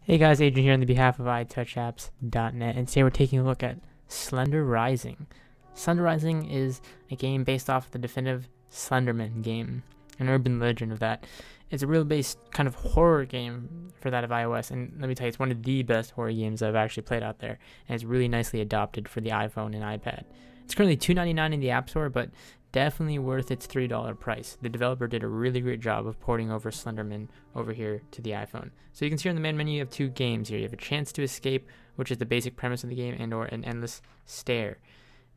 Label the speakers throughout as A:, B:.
A: Hey guys, Adrian here on the behalf of iTouchApps.net, and today we're taking a look at Slender Rising. Slender Rising is a game based off the definitive Slenderman game, an urban legend of that. It's a real-based kind of horror game for that of iOS, and let me tell you, it's one of the best horror games I've actually played out there, and it's really nicely adopted for the iPhone and iPad. It's currently $2.99 in the App Store, but definitely worth its $3 price. The developer did a really great job of porting over Slenderman over here to the iPhone. So you can see on the main menu you have two games here. You have a chance to escape, which is the basic premise of the game, and or an endless stare.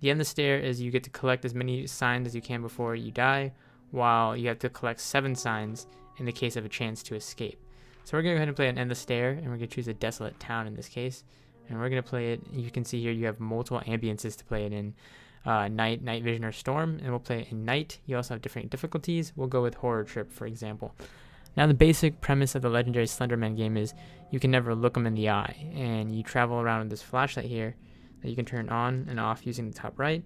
A: The endless stare is you get to collect as many signs as you can before you die, while you have to collect 7 signs in the case of a chance to escape. So we're going to go ahead and play an endless stare, and we're going to choose a desolate town in this case. And we're going to play it, you can see here you have multiple ambiances to play it in. Night vision, or storm, and we'll play it in night. You also have different difficulties. We'll go with horror trip, for example. Now the basic premise of the legendary Slenderman game is you can never look them in the eye, and you travel around with this flashlight here that you can turn on and off using the top right.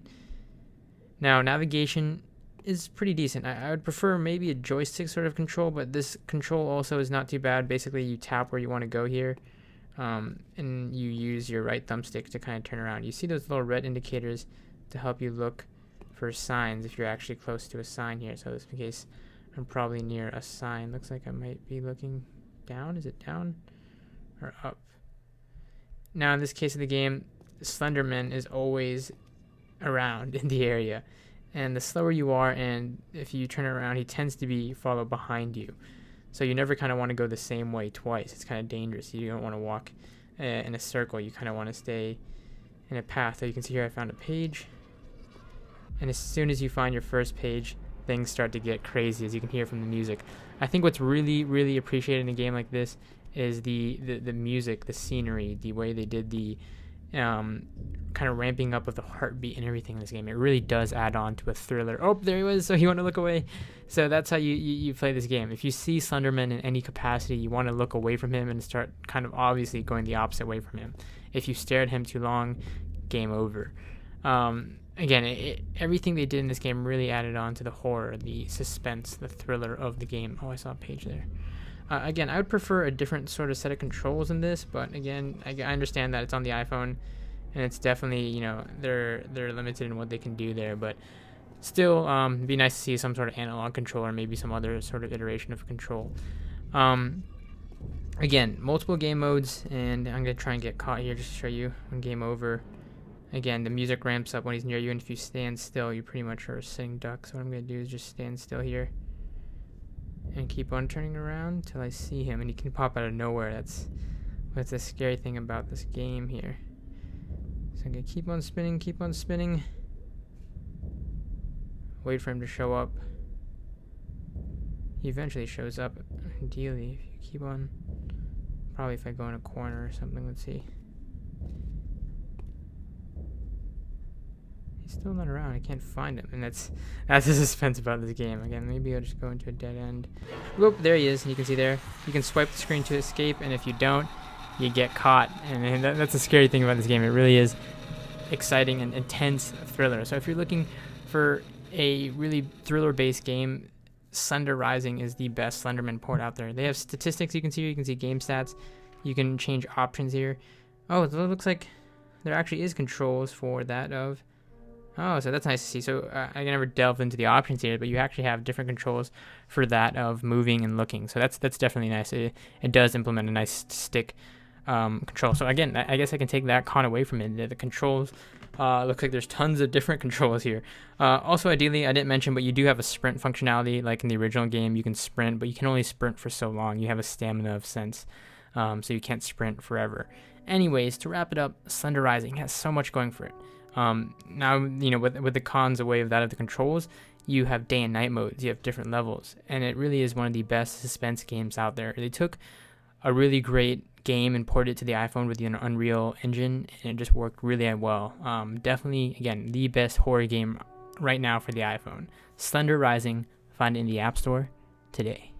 A: Now navigation is pretty decent. I would prefer maybe a joystick sort of control, but this control also is not too bad. Basically you tap where you want to go here, and you use your right thumbstick to kind of turn around. You see those little red indicators to help you look for signs if you're actually close to a sign here. So in this case, I'm probably near a sign. Looks like I might be looking down. Is it down or up? Now in this case of the game, Slenderman is always around in the area, and the slower you are, and if you turn around, he tends to be followed behind you. So you never kind of want to go the same way twice. It's kind of dangerous. You don't want to walk in a circle. You kind of want to stay in a path. So you can see here I found a page, and as soon as you find your first page, things start to get crazy, as you can hear from the music. I think what's really appreciated in a game like this is the music, the scenery, the way they did the kind of ramping up of the heartbeat and everything in this game. It really does add on to a thriller. Oh, there he was, so you want to look away. So that's how you play this game. If you see Slenderman in any capacity, you want to look away from him and start kind of obviously going the opposite way from him. If you stare at him too long, game over. Again, everything they did in this game really added on to the horror, the suspense, the thriller of the game. Oh, I saw a page there. Again, I would prefer a different sort of set of controls in this, but again, I understand that it's on the iPhone, and it's definitely, you know, they're limited in what they can do there, but still, it'd be nice to see some sort of analog control or maybe some other sort of iteration of control. Again, multiple game modes, and I'm going to try and get caught here just to show you when game over. Again, the music ramps up when he's near you, and if you stand still, you pretty much are a sitting duck. So what I'm going to do is just stand still here and keep on turning around till I see him, and he can pop out of nowhere. That's the scary thing about this game here. So I'm going to keep on spinning, wait for him to show up. He eventually shows up, ideally, if you keep on, probably if I go in a corner or something. Let's see. He's still not around. I can't find him, and that's the suspense about this game. Again, maybe I'll just go into a dead end. Whoop, there he is, and you can see there. You can swipe the screen to escape, and if you don't, you get caught. And that's the scary thing about this game. It really is exciting and intense thriller. So if you're looking for a really thriller-based game, Slender Rising is the best Slenderman port out there. They have statistics you can see here. You can see game stats. You can change options here. Oh, it looks like there actually is controls for that of... Oh, so that's nice to see. So I never delved into the options here, but you actually have different controls for that of moving and looking. So that's definitely nice. It does implement a nice stick control. So again, I guess I can take that con away from it. The controls looks like there's tons of different controls here. Also, ideally, I didn't mention, but you do have a sprint functionality. Like in the original game, you can sprint, but you can only sprint for so long. You have a stamina of sense, so you can't sprint forever. Anyways, to wrap it up, Slender Rising has so much going for it. Now, you know, with the cons away of that of the controls, you have day and night modes, you have different levels, and it really is one of the best suspense games out there. They took a really great game and ported it to the iPhone with the Unreal Engine, and it just worked really well. Definitely, again, the best horror game right now for the iPhone. Slender Rising, find it in the App Store today.